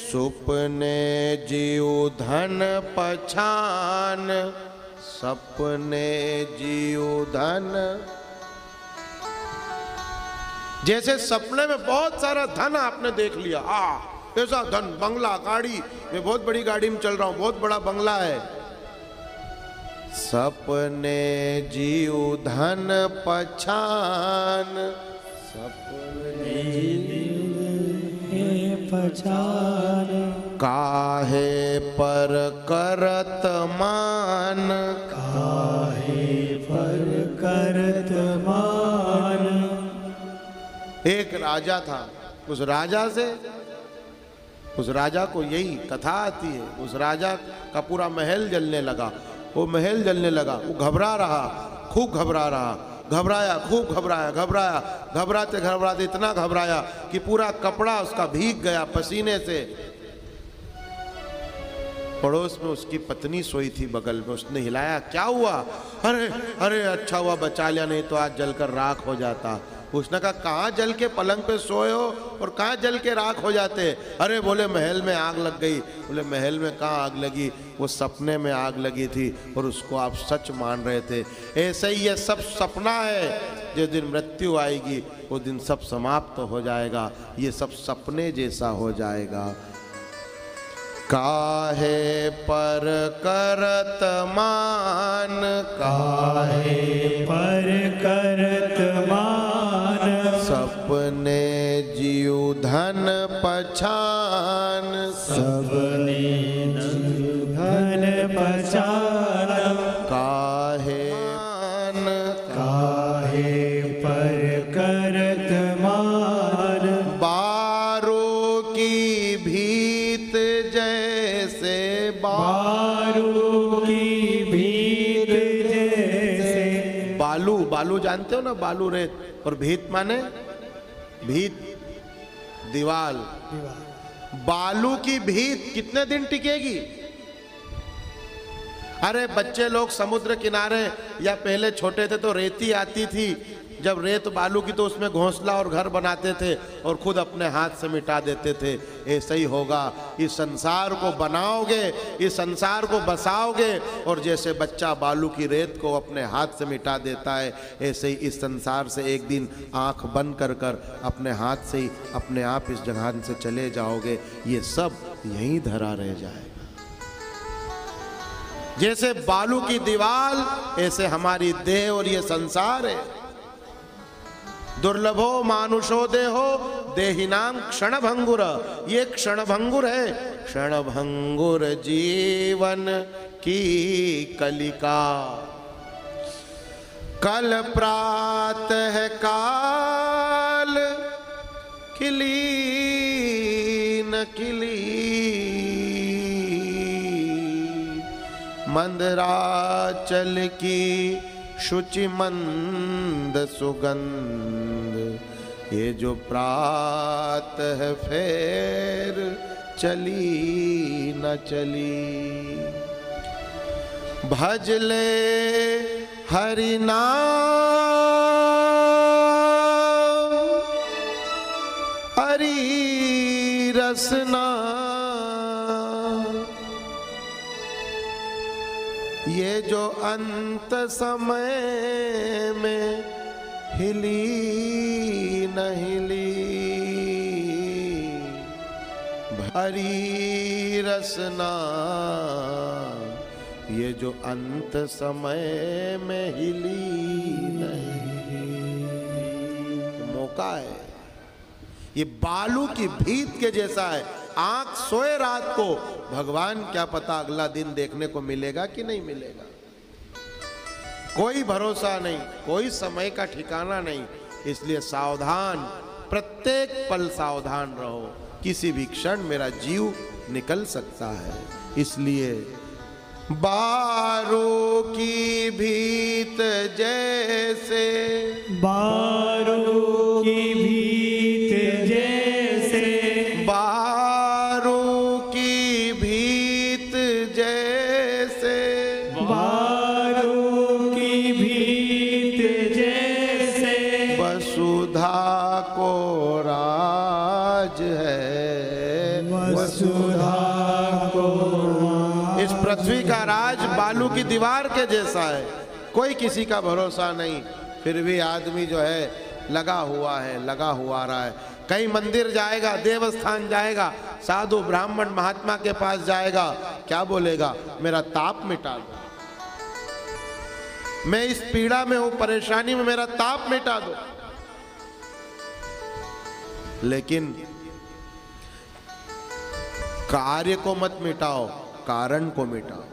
सुपने जीव धन पछान, सपने जीव धन। जैसे सपने में बहुत सारा धन आपने देख लिया, ऐसा धन, बंगला, गाड़ी, मैं बहुत बड़ी गाड़ी में चल रहा हूं, बहुत बड़ा बंगला है। सपने जीव धन पछान, सपने पछान, काहे पर करत मान, काहे पर करत मान। एक राजा था, उस राजा को यही कथा आती है। उस राजा का पूरा महल जलने लगा, वो महल जलने लगा, वो घबरा रहा, खूब घबरा रहा, घबराया, खूब घबराया, घबराते घबराते इतना घबराया कि पूरा कपड़ा उसका भीग गया पसीने से। पड़ोस में उसकी पत्नी सोई थी बगल में, उसने हिलाया, क्या हुआ? अरे अरे अच्छा हुआ बचा लिया, नहीं तो आज जलकर राख हो जाता। उसने कहा, कहाँ जल के पलंग पे सोए हो और कहाँ जल के राख हो जाते? अरे बोले महल में आग लग गई। बोले महल में कहाँ आग लगी? वो सपने में आग लगी थी और उसको आप सच मान रहे थे। ऐसे ही ये सब सपना है, जिस दिन मृत्यु आएगी वो दिन सब समाप्त हो जाएगा, ये सब सपने जैसा हो जाएगा। काहे पर करत मान, काहे पर करत मान, सपने जीव धन पछान, सपने जीव धन पछान। काहे काहे पर करत मान, बारों की भीत जैसे, बारू की भीत जैसे। बालू, बालू जानते हो ना, बालू रेत, और भीत माने भीत दीवाल। बालू की भीत कितने दिन टिकेगी? अरे बच्चे लोग समुद्र किनारे या पहले छोटे थे तो रेती आती थी, जब रेत बालू की तो उसमें घोंसला और घर बनाते थे और खुद अपने हाथ से मिटा देते थे। ऐसा ही होगा, इस संसार को बनाओगे, इस संसार को बसाओगे, और जैसे बच्चा बालू की रेत को अपने हाथ से मिटा देता है, ऐसे ही इस संसार से एक दिन आंख बंद कर कर अपने हाथ से ही अपने आप इस जहान से चले जाओगे। ये सब यहीं धरा रह जाएगा। जैसे बालू की दीवाल, ऐसे हमारी देह और ये संसार है। दुर्लभो मानुषो देहो देहिनाम क्षणभंगुर, ये क्षणभंगुर है। क्षणभंगुर जीवन की कलिका, कल प्रातः काल खिली न खिली, मंदराचल की शुचि मंद सुगंध, ये जो प्रातः फेर चली न चली। भजले हरि नाम, हरि रसना, ये जो अंत समय में हिली न हिली, हरी रसना, ये जो अंत समय में हिली न हिली। मौका है, ये बालू की भीत के जैसा है। आंख सोए रात को, भगवान क्या पता अगला दिन देखने को मिलेगा कि नहीं मिलेगा। कोई भरोसा नहीं, कोई समय का ठिकाना नहीं। इसलिए सावधान, प्रत्येक पल सावधान रहो, किसी भी क्षण मेरा जीव निकल सकता है। इसलिए बारू की भीत जैसे, बारू की भीत जैसे, बारू की भीत जैसे, बारू की भीत जैसे, वसुधा को राज है, वसुधा को। इस पृथ्वी का राज बालू की दीवार के जैसा है, कोई किसी का भरोसा नहीं। फिर भी आदमी जो है लगा हुआ रहा है। कहीं मंदिर जाएगा, देवस्थान जाएगा, साधु ब्राह्मण महात्मा के पास जाएगा, क्या बोलेगा? मेरा ताप मिटा दो, मैं इस पीड़ा में हूं, परेशानी में, मेरा ताप मिटा दो। लेकिन कार्य को मत मिटाओ, कारण को मिटाओ।